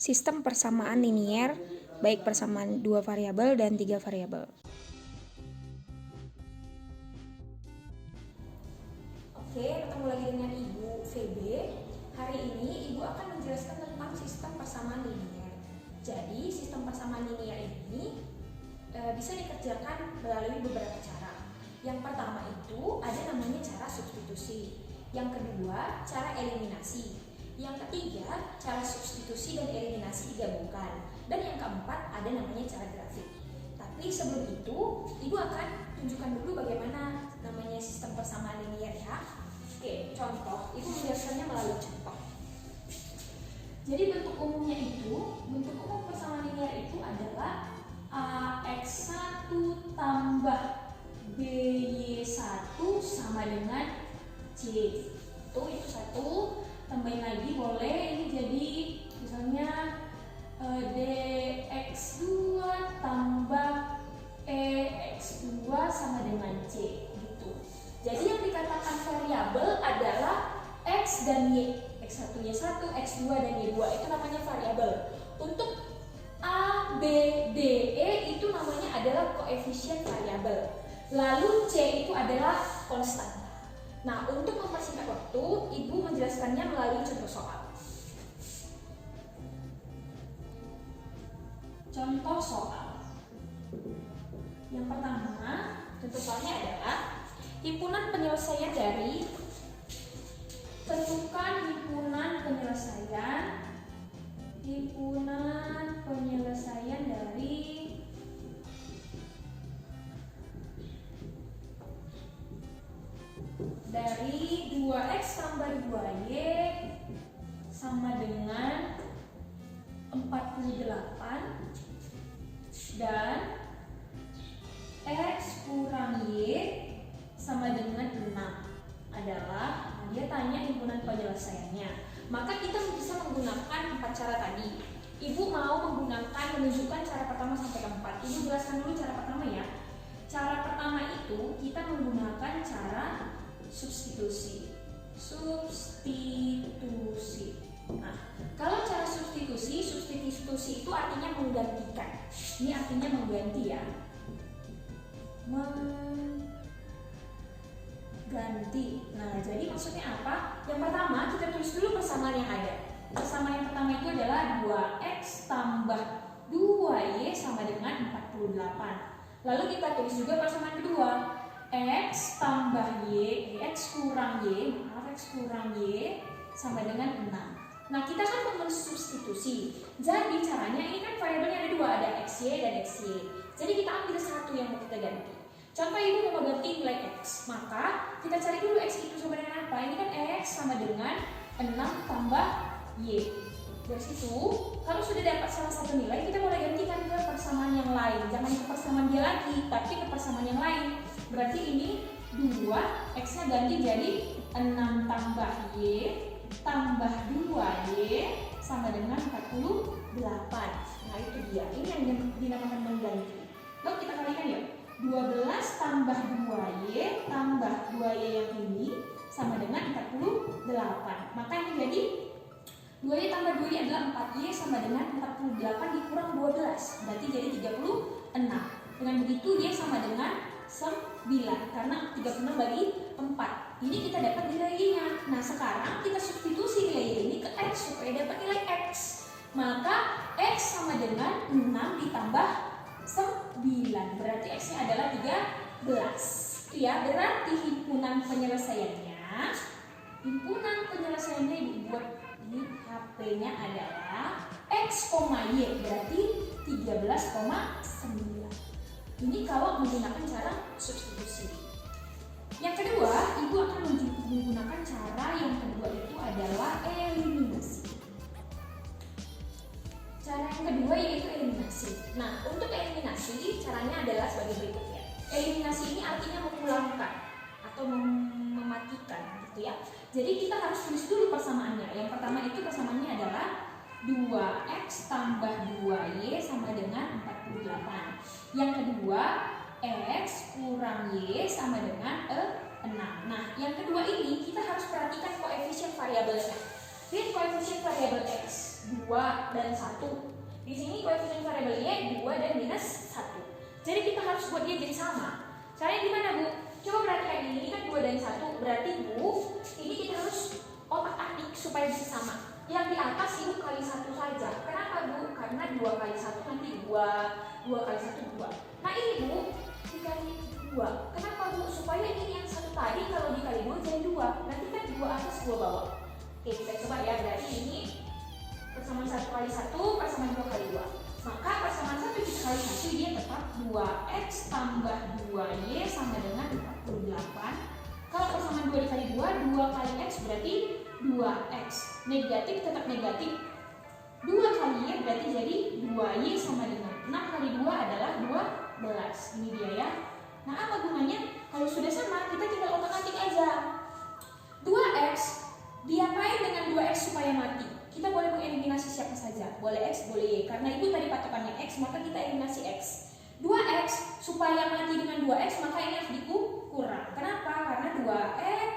sistem persamaan linier, baik persamaan 2 variabel dan 3 variabel. Oke, ketemu lagi dengan Ibu VB. Hari ini Ibu akan menjelaskan tentang sistem persamaan linier. Jadi, sistem persamaan linier ini bisa dikerjakan melalui beberapa cara. Yang pertama itu ada namanya cara substitusi. Yang kedua, cara eliminasi. Yang ketiga, cara substitusi dan eliminasi digabungkan. Dan yang keempat, ada namanya cara grafik. Tapi sebelum itu, Ibu akan tunjukkan dulu bagaimana namanya sistem persamaan linier ya. Oke, contoh. Ibu menjelaskannya melalui contoh. Jadi bentuk umum persamaan linier itu adalah AX1 tambah BY1 sama dengan C. Itu satu. Tambahin lagi boleh, ini jadi misalnya DX2 tambah EX2 sama dengan C gitu. Jadi yang dikatakan variabel adalah X dan Y. X1, Y1, X2 dan Y2 itu namanya variabel. Untuk A, B, D, E itu namanya adalah koefisien variabel. Lalu C itu adalah konstan. Nah, untuk mempersingkat waktu, Ibu menjelaskannya melalui contoh soal. Contoh soal. Yang pertama, contoh soalnya adalah himpunan penyelesaian dari tentukan himpunan penyelesaian dari 2x tambah 2y sama dengan 48 dan x kurang y sama dengan 6 adalah, dia tanya himpunan penyelesaiannya. Maka kita bisa menggunakan 4 cara tadi. Ibu mau menunjukkan cara pertama sampai keempat. Ibu jelaskan dulu cara pertama ya. Cara pertama itu kita menggunakan cara substitusi. Nah, kalau cara substitusi itu artinya menggantikan. Ini artinya mengganti ya. Mengganti. Nah, jadi maksudnya apa? Yang pertama kita tulis dulu persamaan yang ada. Persamaan yang pertama itu adalah 2x tambah 2y sama dengan 48. Lalu kita tulis juga persamaan kedua. X tambah y, x kurang y sama dengan 6. Nah, kita kan mensubstitusi. Jadi caranya ini kan variabelnya ada dua, ada xy dan xy. Jadi kita ambil satu yang mau kita ganti. Contoh Ibu mau ganti nilai x, maka kita cari dulu x itu sama dengan apa. Ini kan x sama dengan 6 tambah y. Dari situ, kalau sudah dapat salah satu nilai, kita boleh gantikan ke persamaan yang lain. Jangan ke persamaan dia lagi, tapi ke persamaan yang lain. Berarti ini 2, x-nya ganti jadi 6 tambah y tambah 2y sama dengan 48. Nah, itu dia. Ini yang dinamakan mengganti. Lalu kita kalikan ya. 12 tambah 2y tambah 2y yang ini sama dengan 48. Maka ini jadi 2y tambah 2y adalah 4y sama dengan 48 dikurang 12. Berarti jadi 36. Dengan begitu y sama dengan 9 karena 36 bagi 4. Ini kita dapat nilai y-nya. Nah, sekarang kita substitusi nilai y ini ke x supaya dapat nilai x. Maka x sama dengan 6 ditambah 9. Berarti x-nya dah 13. Itu ya, berarti himpunan penyelesaiannya dibuat di HP-nya adalah x, y berarti 13,9. Ini kalau menggunakan cara substitusi. Yang kedua, Ibu akan menggunakan cara yang kedua itu adalah eliminasi. Cara yang kedua yaitu eliminasi. Nah, untuk eliminasi caranya adalah sebagai berikut ya. Eliminasi ini artinya memulangkan atau mematikan gitu ya. Jadi kita harus tulis dulu persamaannya. Yang pertama itu persamaannya adalah 2x tambah 2y sama dengan 48. Yang kedua, x kurang y sama dengan 6. Nah, yang kedua ini kita harus perhatikan koefisien variabelnya. Lihat koefisien variabel X 2 dan 1. Di sini koefisien variabel Y 2 dan minus 1. Jadi kita harus buat dia jadi sama. Caranya gimana, Bu? Coba perhatikan ini kan 2 dan 1. Berarti, Bu, ini kita harus otak-atik supaya bisa sama. Yang di atas Ibu kali 1 saja. Kenapa, Bu? Karena 2 kali 1 nanti 2, 2 kali 1 2. Nah ini, Bu, dikali 2. Kenapa, Bu? Supaya ini yang satu tadi kalau dikali 2 jadi 2. Nanti kan 2 atas 2 bawah. Oke, kita coba ya. Berarti ini persamaan 1 kali 1, persamaan 2 kali 2. Maka persamaan 1 dikali 1 dia tetap 2x tambah 2y sama dengan 48. Kalau persamaan 2 dikali 2, 2 kali x berarti 2x. Negatif tetap negatif. 2 kali y berarti jadi 2y sama dengan 6 kali 2 adalah 12. Ini dia ya. Nah, apa gunanya? Kalau sudah sama, kita tinggal otak-atik aja. 2x diapain dengan 2x supaya mati? Kita boleh mengeliminasi siapa saja. Boleh x, boleh y. Karena itu tadi patokannya x, maka kita eliminasi x. 2x supaya mati dengan 2x, maka ini harus dikurang. Kenapa? Karena 2x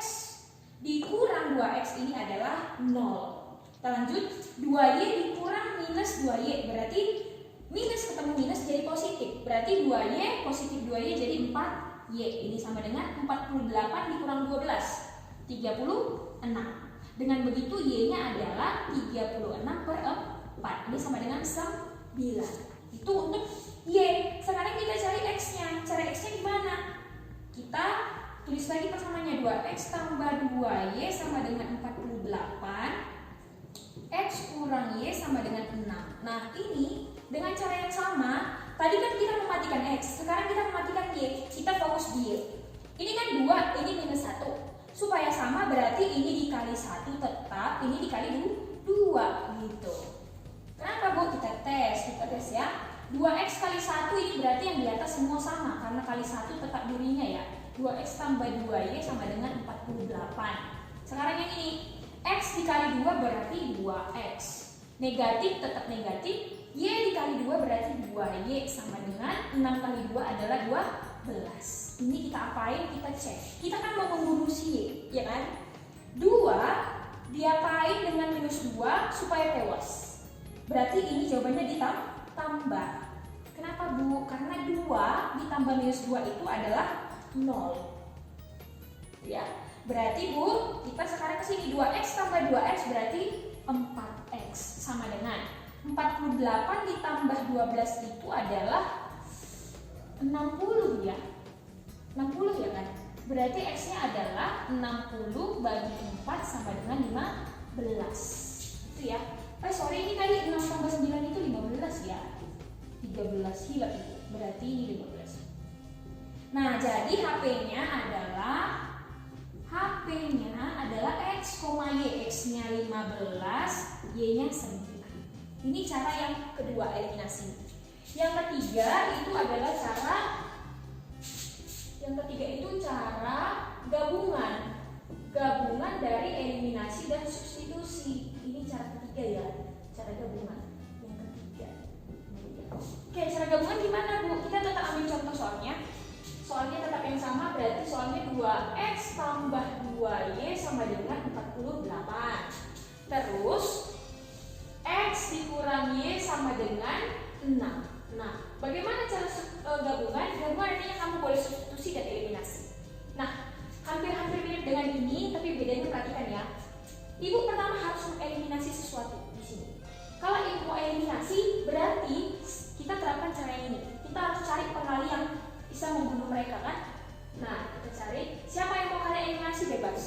dikurang 2x ini adalah 0. Kita lanjut. 2y dikurang minus 2y. Berarti minus ketemu minus jadi positif. Berarti 2y positif 2y jadi 4y. Ini sama dengan 48 dikurang 12. 36. Dengan begitu y-nya adalah 36/4. Ini sama dengan 9. Itu untuk y. Sekarang kita cari x-nya. Cara x-nya gimana? Kita tulis lagi persamaannya. 2x tambah 2y sama dengan 48. X kurang y sama dengan 6. Nah ini dengan cara yang sama. Tadi kan kita mematikan x. Sekarang kita mematikan y. Kita fokus di y. Ini kan 2, ini minus 1. Supaya sama berarti ini dikali 1 tetap, ini dikali 2 gitu. Kenapa, Bu? Kita tes ya. 2x kali 1 ini berarti yang di atas semua sama, karena kali 1 tetap dirinya ya. 2x tambah 2y sama dengan 48. Sekarang yang ini, x dikali 2 berarti 2x. Negatif tetap negatif, y dikali 2 berarti 2y sama dengan 6 kali 2 adalah 12. Ini kita apain? Kita cek. Kita kan mau membunuh si y, ya kan? 2 diapain dengan minus 2 supaya tewas. Berarti ini jawabannya ditambah. Kenapa, Bu? Karena 2 ditambah minus 2 itu adalah 0. Ya. Berarti, Bu, kita sekarang ke sini 2x tambah 2x berarti 4x sama dengan 48 ditambah 12 itu adalah 60 ya. 60 ya kan? Berarti x-nya adalah 60 bagi 4 sama dengan 15. Itu ya. Sorry, ini tadi 6 tambah 9 itu 15 ya. 13 hilang itu. Berarti ini 15. Nah, jadi HP-nya adalah x, y. X-nya 15, y-nya 9. Ini cara yang kedua eliminasi. Yang ketiga itu adalah cara gabungan dari eliminasi dan substitusi. Ini cara ketiga ya, cara gabungan yang ketiga. Oke, cara gabungan gimana, Bu? Kita tetap ambil contoh soalnya tetap yang sama, berarti soalnya 2x tambah 2y sama dengan 48. Terus x dikurang y sama dengan 6. Nah, bagaimana cara gabungan? Gabungan artinya kamu boleh substitusi dan eliminasi. Nah, hampir-hampir mirip dengan ini, tapi bedanya perhatikan ya. Ibu pertama harus mengeliminasi sesuatu di sini. Kalau ibu mau eliminasi, berarti kita terapkan cara ini. Kita harus cari pengali yang bisa membunuh mereka kan? Nah, kita cari siapa yang mau kalian eliminasi bebas.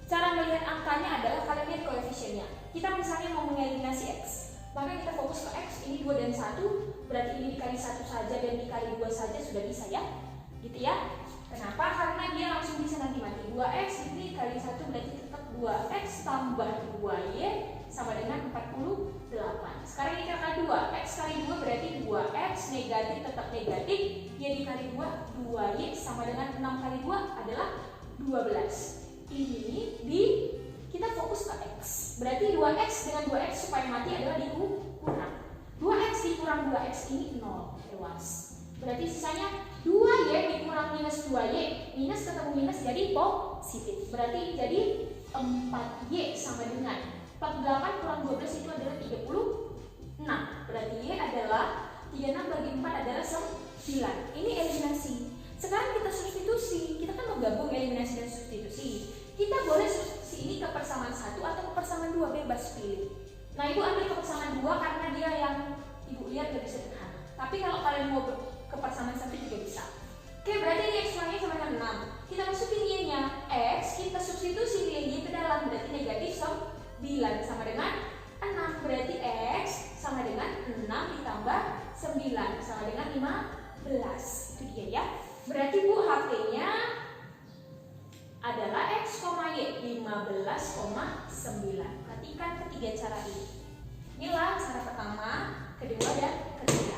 Cara melihat angkanya adalah kalian lihat koefisiennya. Kita misalnya mau mengeliminasi x. Maka kita fokus ke x, ini 2 dan 1, berarti ini dikali 1 saja dan dikali 2 saja sudah bisa ya. Gitu ya. Kenapa? Karena dia langsung bisa nanti mati. 2x ini dikali 1 berarti tetap 2x tambah 2y sama dengan 48. Sekarang ini karena 2, x kali 2 berarti 2x, negatif tetap negatif, y dikali 2, 2y sama dengan 6 kali 2 adalah 12. Ini kita fokus ke x. Berarti 2x dengan 2x supaya mati adalah dikurang. 2x dikurang 2x ini 0, tewas. Berarti sisanya 2y dikurang minus 2y, minus ketemu minus jadi positif. Berarti jadi 4y sama dengan 48 kurang 12 itu adalah 36. Berarti Y adalah 36 bagi 4 adalah 9. Ini eliminasi. Sekarang kita substitusi. Kita kan mau gabung eliminasi dan substitusi. Kita boleh substitusi ini ke persamaan 1 atau ke persamaan 2, bebas pilih. Nah, Ibu ambil ke persamaan 2 karena dia yang Ibu lihat lebih sederhana. Tapi kalau kalian mau ke persamaan 1 juga bisa. Oke, berarti ini X kurangnya sama dengan 6. Kita masukin Y-nya X, kita substitusi nilai Y ke dalam, berarti negatif 9 sama dengan 6. Berarti X sama dengan 6 ditambah 9 sama dengan 15. Itu dia ya. Berarti Bu, HP-nya adalah X, Y 15,9. Perhatikan ketiga cara ini. Inilah cara pertama, kedua, dan ketiga.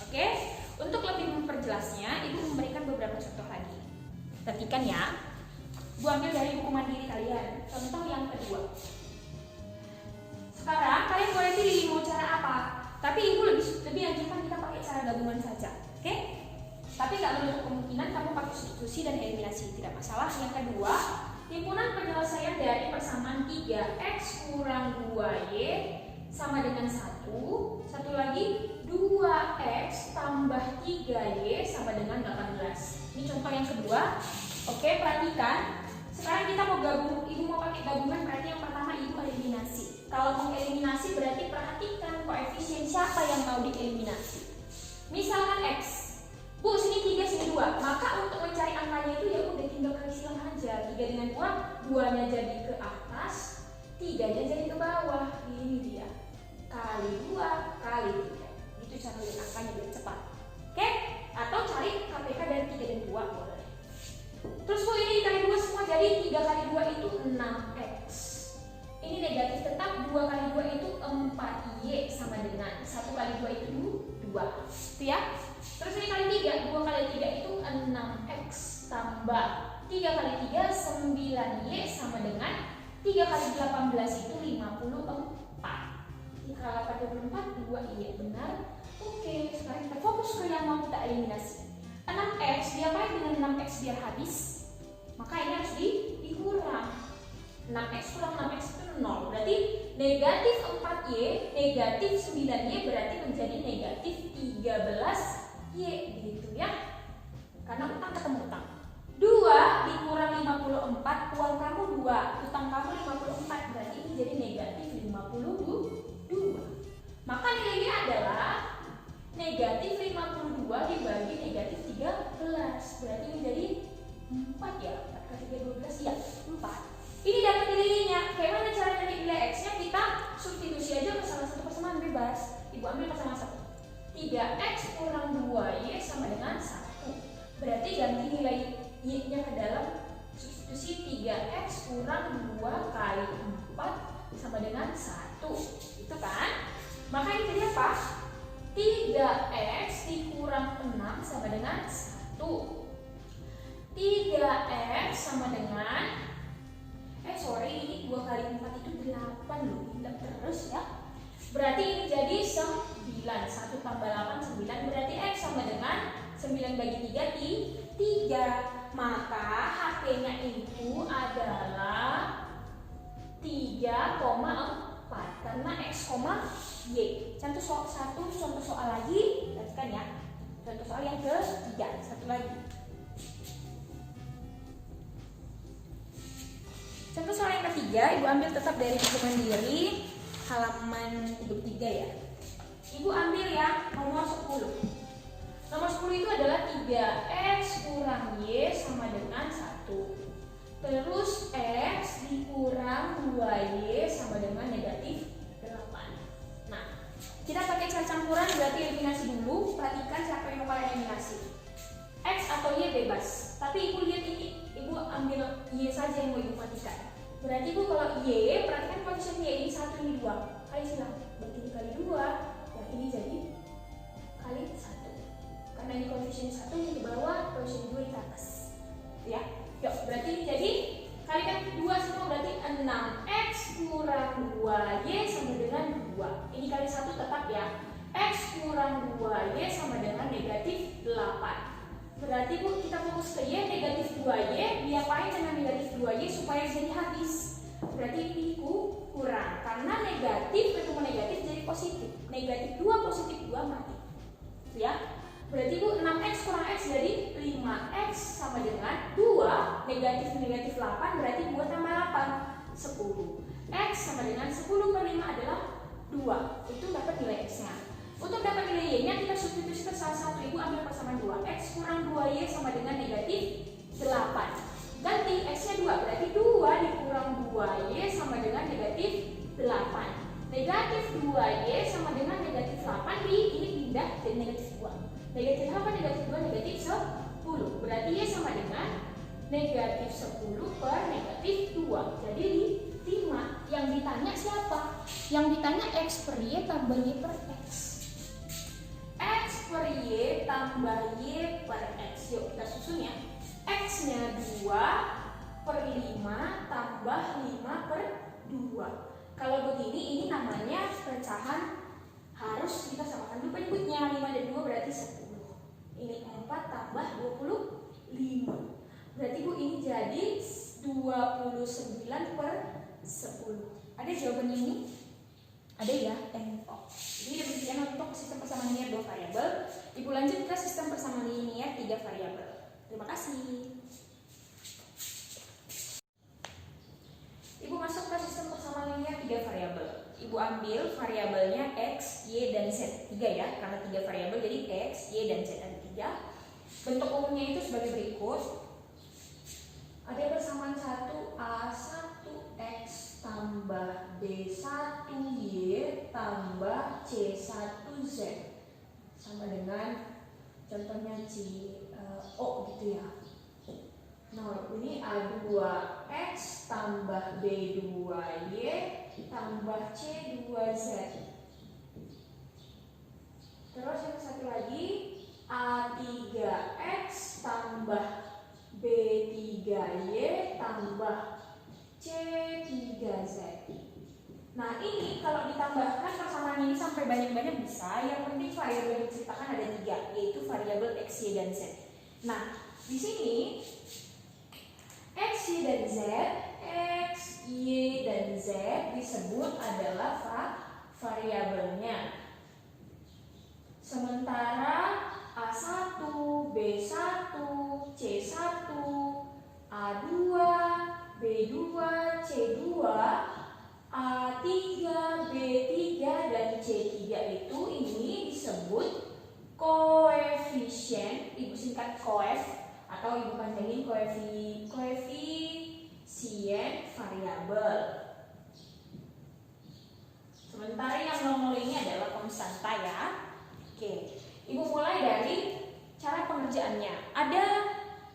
Oke, untuk lebih memperjelasnya, Ibu memberikan beberapa contoh lagi. Perhatikan ya. Bu ambil dari buku mandiri kalian. Contoh yang kedua. Sekarang kalian boleh pilih mau cara apa. Tapi Ibu lebih anjurkan kita pakai cara gabungan saja. Oke? Tapi nggak menutup kemungkinan kamu pakai substitusi dan eliminasi, tidak masalah. Yang kedua, himpunan penyelesaian dari persamaan 3x kurang 2y sama dengan 1. Satu lagi, 2x tambah 3y sama dengan 18. Ini contoh yang kedua. Oke, perhatikan. Sekarang kita mau gabung, Ibu mau pakai gabungan, berarti yang pertama Ibu eliminasi. Kalau mau eliminasi berarti perhatikan koefisien siapa yang mau dieliminasi. Misalkan x. Bu, sini 3, sini 2. Maka untuk mencari angkanya itu ya udah tinggal kali silang aja. 3 dengan 2, 2-nya jadi ke atas, 3-nya jadi ke bawah. Ini dia. Kali 2 kali 3. Itu cara lihat angkanya biar cepat. Oke? Atau cari KPK dari 3 dan 2 boleh. Terus Bu, ini dikali 2 semua, jadi 3 kali 2 itu 6x. Ini negatif tetap, 2 kali 2 itu 4y sama dengan 1 kali 2 itu 2. Itu ya. Terus ini kali 3, 2 kali 3 itu 6x tambah 3 kali 3 9y sama dengan 3 kali 18 itu 54. 3 kali 8 24, 2y, benar. Oke, sekarang kita fokus ke yang mau kita eliminasi. 6x, diapain dengan 6x biar habis? Maka ini harus dikurang. 6x kurang 6x itu 0. Berarti negatif 4y, negatif 9y berarti menjadi negatif 13y gitu ya. Karena utang ketemu utang. 2 dikurang 54, uang kamu 2, utang kamu 54, berarti ini jadi negatif 52. Maka nilainya adalah negatif 52 dibagi negatif 13. Berarti ini jadi 4 ya. 4 kali 3 12 ya, 4. Ini dapat nilainya. Kayak mana cara nyari nilai x-nya? Kita substitusi aja ke salah satu persamaan bebas. Ibu ambil persamaan 1. 3x kurang 2y sama dengan 1. Berarti ganti nilai y-nya ke dalam substitusi 3x kurang 2 kali 4 sama dengan 1. Itu kan? Maka ini jadi apa? 3x dikurang 6 sama dengan 1. 3x sama dengan ini 2 kali 4 itu 8 loh. Tidak terus ya. Berarti ini jadi 9. 1 tambah 8 9. Berarti x sama dengan 9 bagi 3 3. Maka HP-nya itu adalah 3,4 karena x, y. Contoh soal lagi, perhatikan ya. Contoh soal yang ketiga, satu lagi. Contoh soal yang ketiga, Ibu ambil tetap dari buku mandiri halaman 33 ya. Ibu ambil ya nomor 10. Nomor 10 itu adalah 3x kurang y sama dengan 1. Terus x dikurang 2y sama dengan negatif 8. Nah, kita pakai cara campuran berarti eliminasi dulu. Perhatikan siapa yang mau eliminasi. X atau y bebas. Tapi Ibu lihat ini, Ibu ambil y saja yang mau Ibu matikan. Berarti Ibu kalau y, perhatikan koefisien y ini 1 ini 2. Kali silang. Berarti ini kali 2. Yang ini jadi kali 1. Karena ini koefisien 1 ini di bawah, koefisien 2 di atas. Ya. Yuk, berarti ini jadi kalikan 2 semua berarti 6x kurang 2y sama dengan 2. Ini kali 1 tetap ya. X kurang 2y sama dengan negatif 8. Berarti Bu, kita fokus ke y, negatif 2y. Diapain dengan negatif 2y supaya jadi habis? Berarti ini kurang. Karena negatif ketemu negatif jadi positif. Negatif 2 positif 2 mati. Ya. Berarti Bu 6x kurang x jadi 5x sama dengan 2 negatif 8 berarti 2 tambah 8 10. X sama dengan 10 per 5 adalah 2. Itu dapat nilai x nya. Untuk dapat nilai y nya kita substitusi ke salah satu. Ibu ambil persamaan 2x kurang 2y sama dengan negatif 8. Ganti x nya 2 berarti 2 dikurang 2y sama dengan negatif 8. Negatif 2y sama dengan negatif 8 ini pindah jadi negatif 2. Negatif 8, negatif 2, negatif 10. Berarti y sama dengan negatif 10 per negatif 2. Jadi 5. Yang ditanya siapa? Yang ditanya x per y tambah y per x. X per y tambah y per x. Yuk kita susun ya. X nya 2 per 5 tambah 5 per 2. Kalau begini ini namanya pecahan harus kita samakan dulu penyebutnya. 5 dan 2 berarti 10. Ini 4 tambah 25. Berarti Bu ini jadi 29 per 10. Ada jawabannya ini? Ada ya? Oh. Jadi demikian untuk sistem persamaan linear 2 variabel. Ibu lanjut ke sistem persamaan linear 3 variabel. Terima kasih. Ibu masuk ke sistem persamaan linear 3 variabel. Ibu ambil variabelnya x, y, dan z 3 ya, karena 3 variabel jadi x, y, dan z ada 3. Bentuk umumnya itu sebagai berikut. Ada persamaan 1 A1x tambah B1y tambah C1z sama dengan contohnya O gitu ya. Nah, ini A2x tambah B2y tambah C2z. Terus yang satu lagi A3x tambah B3y tambah C3z. Nah ini kalau ditambahkan persamaan ini sampai banyak-banyak bisa. Yang penting variabel yang diceritakan ada 3, yaitu variabel x, y, dan z. Nah di sini x, y, dan z, x, y, dan z disebut adalah variabelnya. Sementara A1, B1, C1, A2, B2, C2, A3, B3, dan C3 itu ini disebut koefisien. Ibu singkat koef atau ibu panjangin koefisien variabel. Sementara yang nol ini adalah konstanta ya. Oke, ibu mulai dari cara pengerjaannya. Ada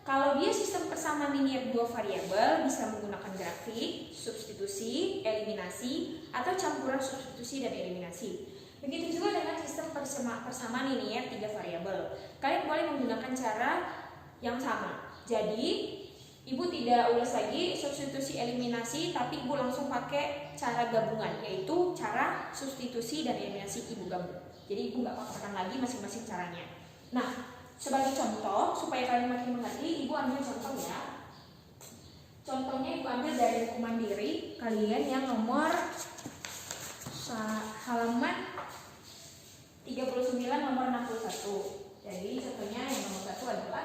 kalau dia sistem persamaan linear 2 variabel bisa menggunakan grafik, substitusi, eliminasi, atau campuran substitusi dan eliminasi. Begitu juga dengan sistem persamaan linear 3 variabel. Kalian boleh menggunakan cara yang sama. Jadi, ibu tidak ulas lagi substitusi eliminasi, tapi ibu langsung pakai cara gabungan, yaitu cara substitusi dan eliminasi ibu gabung. Jadi ibu nggak paksakan lagi masing-masing caranya. Nah, sebagai contoh supaya kalian makin mengerti, ibu ambil contoh ya. Contohnya ibu ambil dari buku mandiri kalian yang nomor halaman 39 nomor 61. Jadi contohnya yang nomor 1 adalah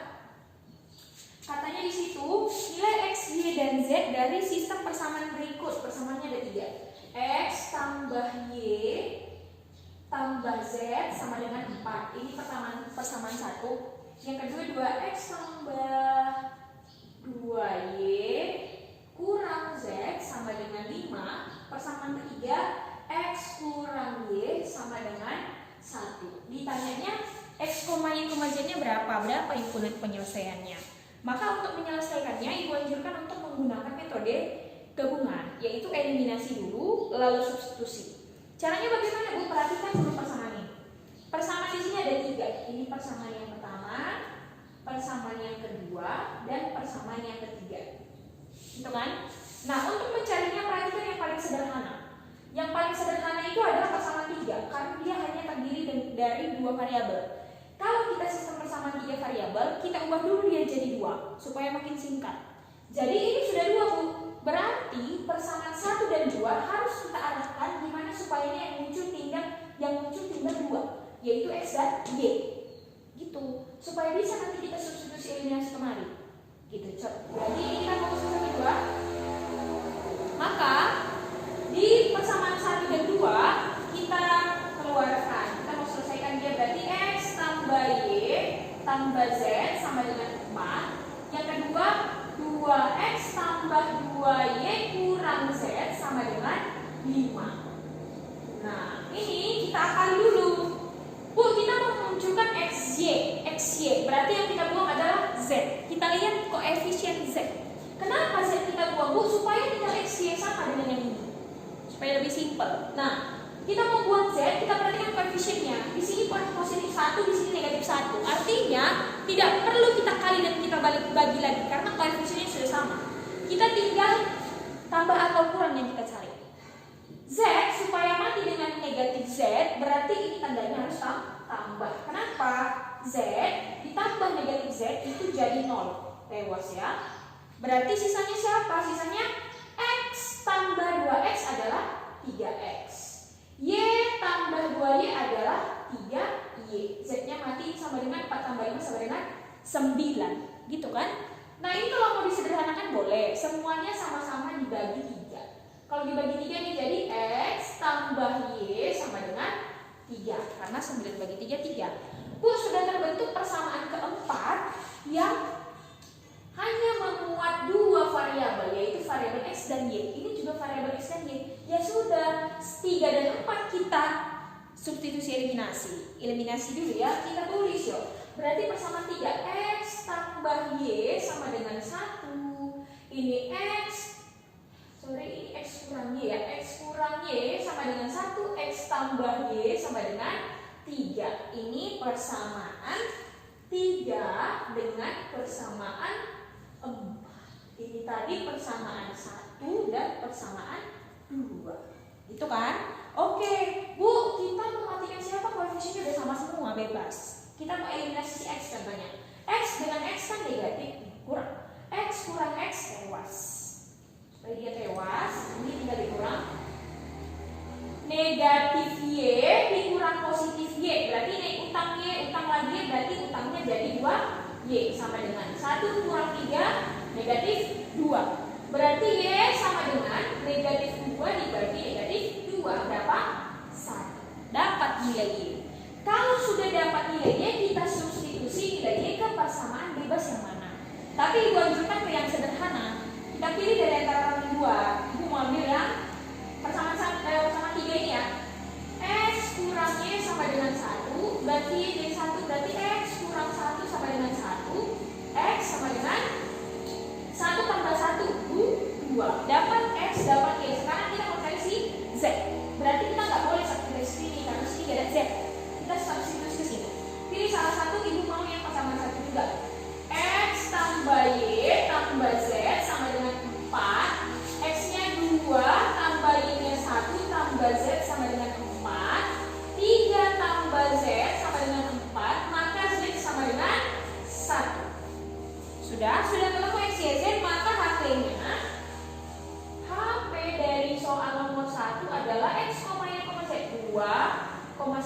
katanya di situ nilai x, y, dan z dari sistem persamaan berikut. Persamaannya ada 3. X tambah y tambah z sama dengan 4. Ini persamaan 1. Yang kedua 2x tambah 2y kurang z sama dengan 5. Persamaan ketiga x kurang y sama dengan 1. Ditanyanya x, y, z nya berapa? Berapa unit penyelesaiannya? Maka untuk menyelesaikannya ibu anjurkan untuk menggunakan metode gabungan, yaitu eliminasi dulu lalu substitusi. Caranya bagaimana Bu? Perhatikan dulu persamaan ini. Persamaan di sini ada 3. Ini persamaan yang pertama, persamaan yang kedua, dan persamaan yang ketiga. Gitu kan? Nah, untuk mencarinya perhatikan yang paling sederhana. Yang paling sederhana itu adalah persamaan 3 karena dia hanya terdiri dari 2 variabel. Kalau kita sistem persamaan 3 variabel, kita ubah dulu dia jadi 2 supaya makin singkat. Jadi ini sudah 2 Bu. Berarti persamaan 1 dan 2 harus kita arahkan gimana supaya ini yang muncul tinggal 2, yaitu X dan Y. Gitu. Supaya bisa nanti kita substitusi eliminasi kemari. Gitu. Berarti ini kita fokus ke kedua. Maka di persamaan 1 dan 2 kita keluarkan. Kita mau selesaikan dia, berarti X tambah Y tambah Z sama dengan 4. Yang kedua 2X tambah 2Y kurang Z sama dengan 5. Nah, ini kita akali dulu. Bu, kita mau memunculkan XY. Berarti yang kita buang adalah Z. Kita lihat koefisien Z. Kenapa Z kita buang, Bu? Supaya tinggal XY sama dengan yang ini. Supaya lebih simpel. Nah, kita mau buang Z, kita perhatikan koefisiennya. Di sini positif 1, di sini negatif 1. Artinya, tidak perlu kita kali dan kita bagi lagi karena koefisiennya sudah sama. Kita tinggal tambah atau kurang yang kita cari. Z supaya mati dengan negatif Z, berarti ini tandanya harus tambah. Kenapa? Z ditambah negatif Z itu jadi 0. Tewas ya. Berarti sisanya siapa? Sisanya X tambah 2X adalah 3X. Y tambah 2Y adalah 3Y. Z-nya mati sama dengan 4 tambah 5 sama dengan 9. Gitu kan? Nah ini kalau mau disederhanakan boleh. Semuanya sama-sama dibagi 3. Kalau dibagi 3 ini jadi X tambah Y sama dengan 3. Karena 9 bagi 3, 3. Bu, sudah terbentuk persamaan keempat yang hanya memuat 2 variabel, yaitu variabel X dan Y. Ini juga variabel X dan Y. Ya sudah, 3 dan 4 kita substitusi eliminasi. Eliminasi dulu ya, kita tulis yuk. Berarti persamaan 3, X tambah Y sama dengan 1. Ini X kurang Y ya. X kurang Y sama dengan 1. X tambah Y sama dengan 3. Ini persamaan 3 dengan persamaan 4. Ini tadi persamaan 1 dan persamaan 2. Gitu kan? Oke, Bu, kita mematikan siapa? Koefisiennya udah sama semua, bebas. Kita mau eliminasi si X contohnya. X dengan X kan negatif, kurang. X kurang X tewas. Supaya dia tewas, ini tinggal dikurang. Negatif Y dikurang positif Y. Berarti ini utang Y, utang lagi, berarti utangnya jadi 2Y sama dengan 1 kurang 3, negatif 2. Berarti Y sama dengan negatif 2 dibagi negatif 2. Berapa? 1. Dapat nilai Y. Kalau sudah dapat nilai Y, kita substitusi nilai Y ke persamaan bebas yang mana. Tapi Ibu anjurkan ke yang sederhana. Kita pilih dari antara dua. Ibu mau ambil yang persamaan 3 ini ya. X kurang Y sama dengan 1. Berarti Y 1, berarti X kurang 1 sama dengan 1. X sama dengan 1 tambah 1, 2. Dapat X, dapat Y. Sekarang kita mau cari si Z. Berarti kita nggak boleh substitusi ini karena sini nggak ada Z. Kita substitusi ke sini. Pilih salah satu, Ibu mau yang persamaan 1 juga. X tambah Y tambah Z sama dengan 4. X-nya 2 tambah Y-nya 1 tambah Z sama dengan 4. 3 tambah Z sama dengan 4. Maka Z sama dengan 1. Sudah ketemu X, Y, Z, maka HP-nya dari soal nomor 1 adalah X, Y, Z 2, 1, 1.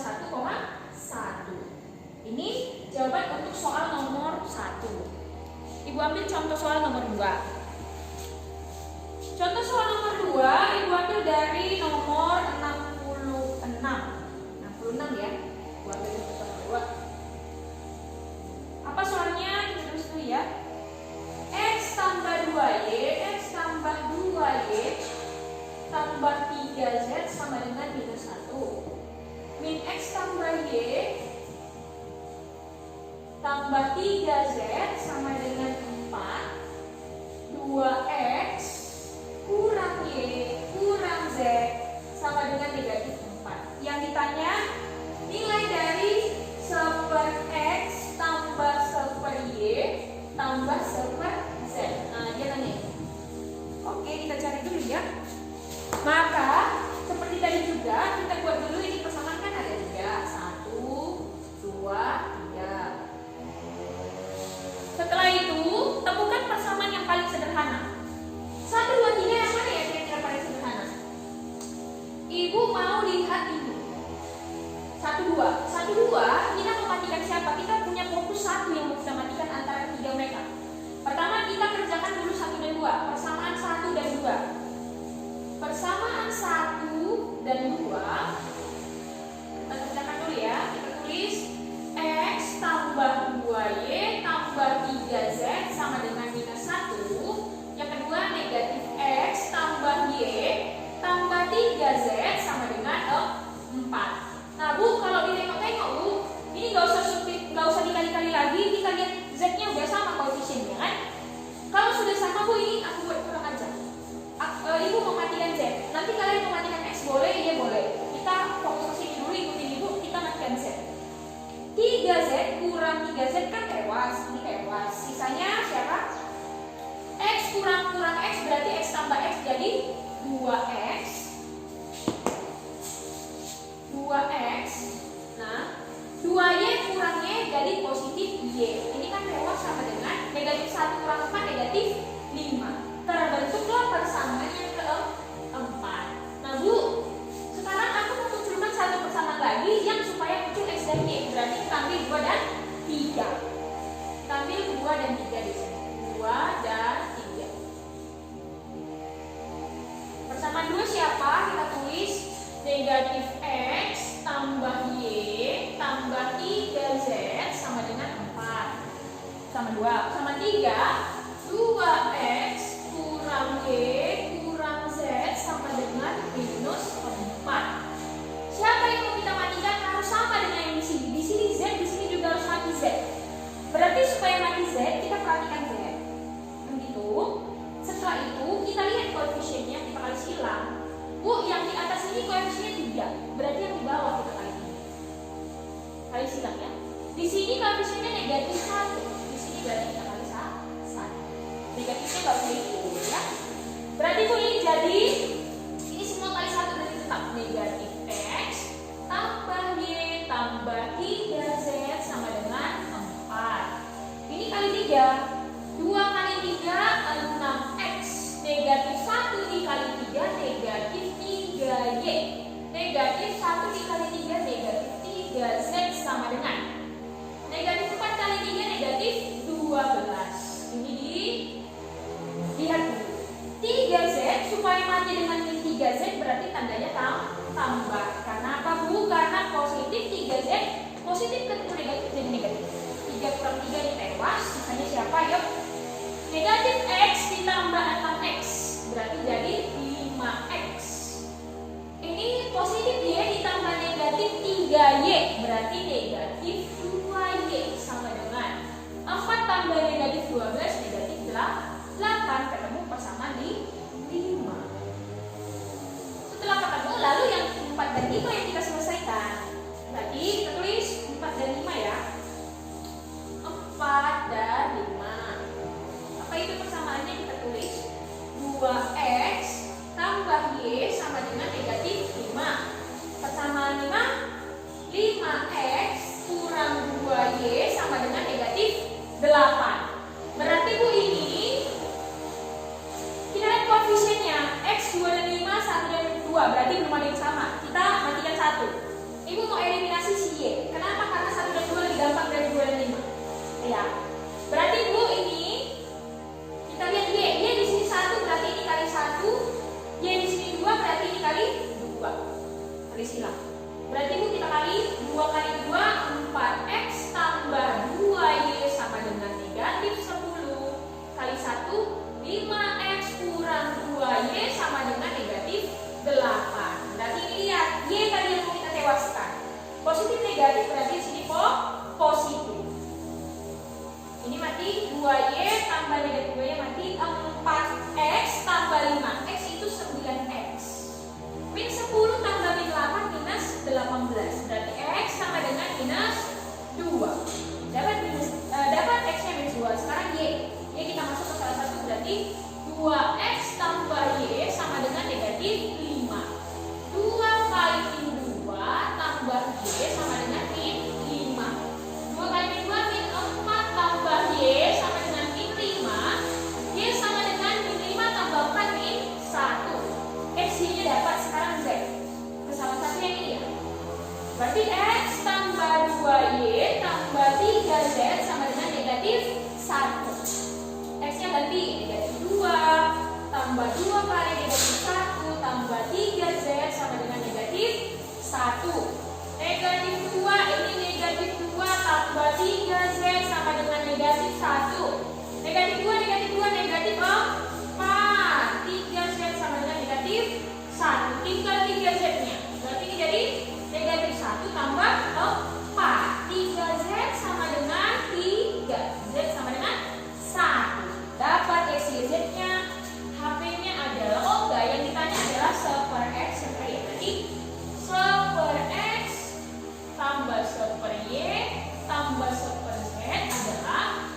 Ini jawaban untuk soal nomor 1. Ibu ambil contoh soal nomor 2. Contoh soal nomor 2 Ibu ambil dari nomor 66 ya. Ibu ambil contoh soal nomor 2. Apa soalnya? Kita tulis dulu ya. X tambah 2Y, X tambah 2Y tambah 3Z sama dengan minus 1. Min X tambah Y tambah 3Z sama dengan 4. 2X kurang Y kurang Z sama dengan negatif 4. Yang ditanya nilai dari seper X tambah seper Y tambah seper Z. Nah, dia nanya. Oke, kita cari dulu ya. Maka seperti tadi juga kita buat dulu ini persamaan kan ada 3, 1, 2, 3. Setelah itu temukan persamaan yang paling sederhana. 1, 2, 3 2. 1, 2, kita mematikan siapa? Kita punya fokus 1 yang mau kita matikan antara ketiga mereka. Pertama kita kerjakan dulu 1 dan 2. Persamaan 1 dan 2. Persamaan 1 dan 2. Kita kerjakan dulu ya. Kita tulis X tambah 2Y tambah 3Z sama dengan minus 1. Yang kedua negatif X tambah Y tambah 3Z sama dengan 4. Nah Bu, kalau ditengok-tengok Bu, ini nggak usah dikali-kali lagi, kita lihat Z-nya udah sama koefisiennya kan? Kalau sudah sama Bu, ini aku buat kurang aja. Ibu mematikan Z, nanti kalian mematikan X boleh, iya boleh. Kita fokus ke sini dulu, ikutin Ibu, kita matikan Z. 3Z kurang 3Z kan tewas, ini tewas. Sisanya siapa? X kurang X berarti X tambah X jadi 2X. 2X. Nah, 2Y kurang Y jadi positif Y. Ini kan tewas sama dengan negatif 1 kurang 4 negatif 5. Terbentuklah persamaan yang keempat. Nah Bu, sekarang aku memunculkan satu persamaan lagi yang supaya muncul X dan Y. Berarti kita ambil 2 dan 3. Kita ambil 2 dan 3 di sini. 2 dan 3. Persamaan 2 siapa? Kita tulis negatif X tambah Y tambah 3Z sama dengan 4. Sama 2. Sama 3. 2X kurang Y kurang Z sama dengan minus 4. Siapa yang mau kita matikan harus sama dengan yang di sini. Di sini Z, di sini juga harus mati Z. Berarti supaya mati Z, kita perhatikan Z. Begitu. Setelah itu kita lihat koefisiennya, kita kali silang. Bu, yang di atas ini koefisiennya 3. Berarti yang di bawah kita kali kali silang ya. Di sini koefisiennya negatif 1. Di sini berarti kita kali 1. Negatifnya nggak boleh itu ya. Berarti Bu ini jadi ini semua kali 1 berarti tetap negatif X tambah Y tambah 3Z sama dengan 4. Ini kali 3. 2 kali 3 6X. Negatif 1 dikali 3 negatif 3Y. Negatif 1 dikali 3 negatif 3Z sama dengan negatif 4 kali 3 negatif 12. Ini lihat dulu. 3Z supaya mati dengan 3Z berarti tandanya tambah. Karena apa Bu? Karena positif 3Z positif ketemu negatif jadi negatif. 3 kurang 3 ini tewas. Sisanya siapa? Yuk. Negatif X ditambah 6X berarti jadi 5X. Ini positif Y ditambah negatif 3Y berarti negatif 2Y sama dengan 4 tambah negatif 12 negatif 8. Ketemu persamaan di 5. Setelah ketemu lalu yang 4 dan 5 yang kita selesaikan. Tadi kita tulis 4 dan 5 ya. 4 dan 5. Apa itu persamaannya? Kita tulis 2X tambah Y sama dengan negatif 5. Persamaan 5 5X kurang 2Y sama dengan negatif 8. Berarti Bu ini kita lihat koefisiennya X 2 dan 5 1 dan 2 berarti belum ada yang sama. Kita matikan 1. Ibu mau eliminasi si Y. Kenapa? Karena 1 dan 2 lebih gampang dari 2 dan 5. Ya. Berarti Bu ini kita lihat Y. Y di sini 1 berarti ini kali 1. Y di sini 2 berarti ini kali 2. Kali silang. Berarti Bu kita kali 2 kali 2 4X tambah 2Y sama dengan negatif 10 kali 1 5X kurang 2Y sama dengan negatif 8. Berarti ini lihat Y tadi yang mau kita tewaskan. Positif negatif berarti di sini positif. Ini mati 2Y tambah negatif 2Y mati 4X tambah 5X itu 9X. Min 10 tambah min 8 minus 18. Berarti X sama dengan minus 2. Dapat X-nya minus 2. Sekarang Y. Y kita masuk ke salah satu berarti 2X tambah Y sama dengan negatif 5. 2 kali min 2 tambah Y sama dengan min 5. 2 kali min 2 min 4 tambah Y sama dengan min 5. Y sama dengan min 5 tambah 4 min 1. X-nya dapat sekarang Z. Ke salah satu yang ini ya. Berarti X tambah sama dengan negatif 1. X-nya ganti negatif 2 tambah 2 kali negatif 1 tambah 3Z sama dengan negatif 1. Negatif 2 ini negatif 2 tambah 3Z sama dengan negatif 1. Negatif 2 negatif 2 negatif 4. 3Z sama dengan negatif 1. Tinggal 3Z-nya. Berarti ini jadi negatif 1 tambah 4. 3Z sama dengan 3. Z sama dengan 1. Dapat X, Y, Z-nya. HP-nya adalah, oh enggak, yang ditanya adalah 1 per X per Y. Berarti 1 per X tambah 1 per Y tambah 1 per Z adalah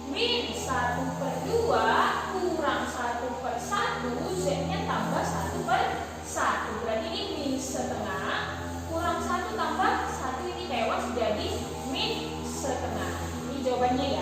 min 1 per 2 kurang 1 per 1. Z-nya tambah 1 per 1. Berarti ini min setengah kurang 1 tambah 1, ini tewas jadi min setengah. Ini jawabannya ya.